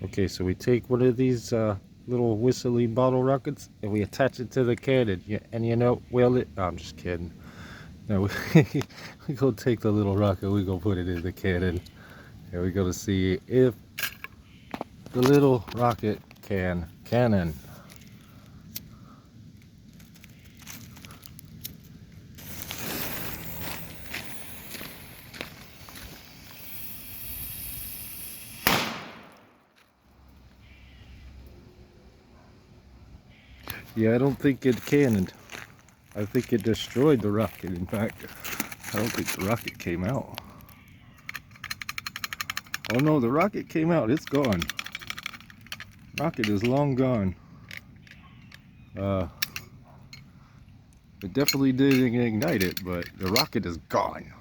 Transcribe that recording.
Okay, so we take one of these little whistling bottle rockets and we attach it to the cannon. Yeah, and you know, well, oh, I'm just kidding. No, we go take the little rocket, we go put it in the cannon, and we go to see if the little rocket can cannon. Yeah, I don't think it cannoned. I think it destroyed the rocket. In fact, I don't think the rocket came out. Oh no, the rocket came out. It's gone. Rocket is long gone. Uh, it definitely didn't ignite it, but the rocket is gone.